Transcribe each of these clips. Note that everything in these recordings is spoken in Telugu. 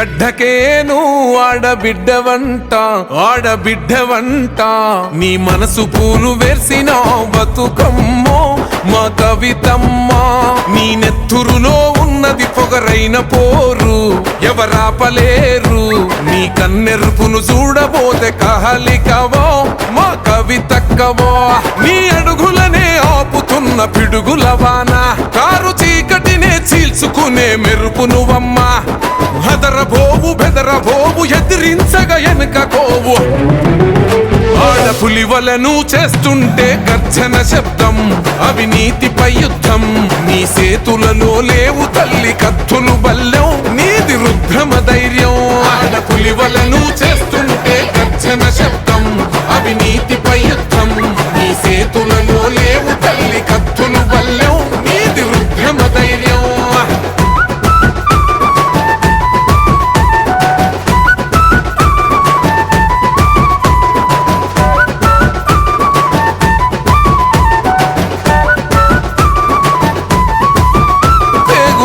గడ్డకేను ఆడబిడ్డవంట ఆడబిడ్డవంట నీ మనసు పూలు వేసిన బతుకమ్మో మా కవితమ్మా నీ నెత్తురులో ఉన్నది పొగరైన పోరు ఎవరాపలేరు నీ కన్నెరుపును చూడబోతే కహలికవో మా కవితక్కవో నీ అడుగులనే ఆపుతున్న పిడుగుల వాన కారు చీకటినే చీల్చుకునే మెరుపు నువ్వమ్మా హదరబోవు బెదరబోవు ఎదిరించగా ఎనకపోవు ఆడపులివలను చేస్తుంటే గర్జన శబ్దం అవినీతిపై యుద్ధం నీ సేతులలో లేవు తల్లి కత్తులు బల్లెం నీది రుద్రమ ధైర్యం ఆడపులివలను చేస్తుంటే గర్జన శబ్దం అవినీతిపై యుద్ధం నీ సేతులలో లేవు తల్లి కత్తులు బల్లెం నీది రుద్రమ ధైర్యం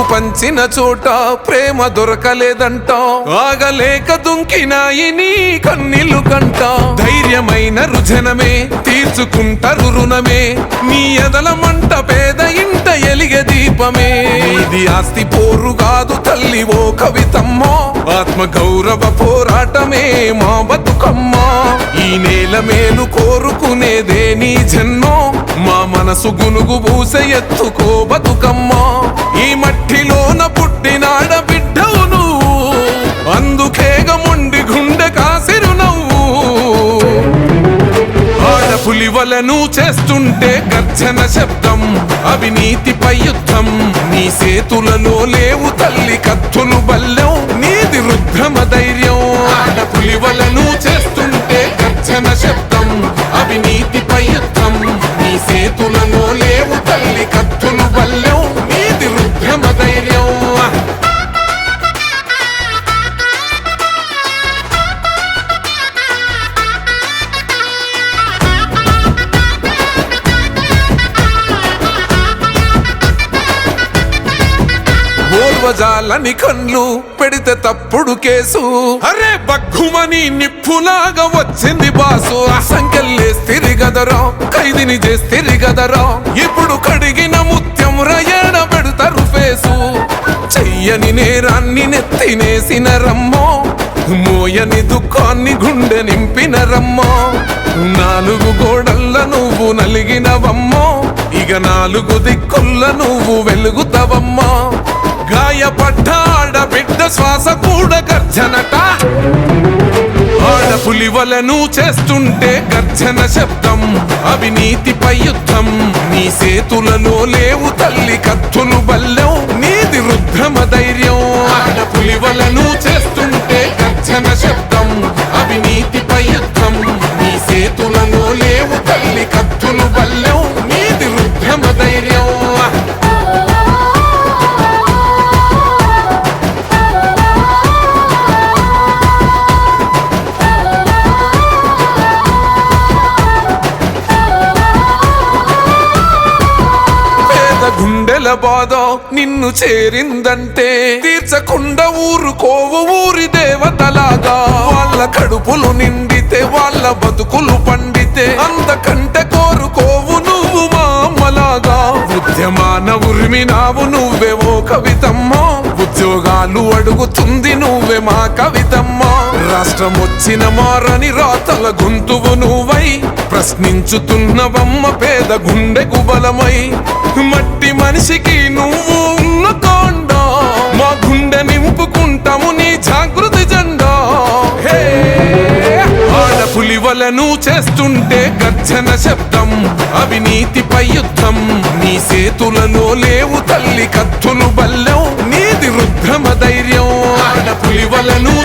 పంచిన చోట ప్రేమ దొరకలేదంట ఆగలేక దుంకినాయి నీ కన్నీళ్లు కంట ధైర్యమైన రుజనమే తీర్చుకుంటారు రుణమే నీ ఎదల మంట పేద ఇంట ఎలిగే దీపమే ఇది ఆస్తి పోరు కాదు తల్లి ఓ కవితమ్మో ఆత్మ గౌరవ పోరాటమే మా బతుకమ్మా ఈ నేల మేలు కోరుకునేదే నీ జన్మో మా మనసు గునుగు పూస ఎత్తుకో బతుకమ్మా ఈ మట్టిలోన పుట్టినాడ బిడ్డవు నువ్వు అందుకేగ మొండి గుండె కాసిరు నవ్వు ఆడపులివలను చేస్తుంటే గర్జన శబ్దం అవినీతిపై యుద్ధం నీ సేతులలో లేవు తల్లి కత్తులు బల్లెం నీది రుద్రమ ధైర్యం ఆడపులివలను చేస్తుంటే గర్జన శబ్దం అవినీతిపై యుద్ధం నీ సేతులలో లేవు తల్లి కత్తులు బల్లెం నీది రుద్రమ ధైర్యం ఓర్వజాలని కన్లు పెడితే తప్పుడు కేసు అరే బగ్గుమని నిప్పులాగా వచ్చింది బాసు సంకెళ్ళేస్తిరి గదరా ఖైదీని చేస్తిరి గదరా ఇప్పుడు కడిగిన ముత్యం రయణ పెడతారు ఫేసు చెయ్యని నేరాన్ని నెత్తినేసిన రమ్మో మోయని దుఃఖాన్ని గుండె నింపిన రమ్మో నాలుగు గోడల్ల నువ్వు నలిగినవమ్మో ఇక నాలుగు దిక్కుల్ల నువ్వు వెలుగుతావమ్మా గాయపడ్డ ఆడబిడ్డ శ్వాస కూడా గర్జనట ఆడపులివలను చేస్తుంటే గర్జన శబ్దం అవినీతిపై యుద్ధం నీ సేతులలో లేవు తల్లి కత్తులు బల్లెం నీది రుద్రమ ధైర్యం ఆడపులివలను చేస్తుంటే గర్జన శబ్దం అవినీతిపై యుద్ధం నీ సేతులలో లేవు తల్లి కత్తులు బల్లెం నీది రుద్రమ ధైర్యం గుండెల బాధ నిన్ను చేరిందంటే తీర్చకుండా ఊరుకోవు ఊరి దేవతలాగా వాళ్ళ కడుపులు నిండితే వాళ్ళ బతుకులు పండితే అంతకంటే కోరుకోవు నువ్వు మా అమ్మలాగా ఉద్యమాన ఉరిమినావు నువ్వే ఓ కవితమ్మా ఉద్యోగాలు అడుగుతుంది నువ్వే మా కవితమ్మా రాష్ట్రం వచ్చిన మారని రాతల గొంతువు నువ్వై ప్రశ్నించుతున్నవమ్మ పేద గుండెకు బలమై మట్టి మనిషికి నువ్వు ఉన్న కొండ మా గుండె నింపుకుంటాము నీ జాగృతి జెండా ఆడపులివలను చేస్తుంటే గర్జన శబ్దం అవినీతిపై యుద్ధం నీ సేతులలో లేవు తల్లి కత్తులు బల్లెం నీది రుద్రమ ధైర్యం ఆడపులివలను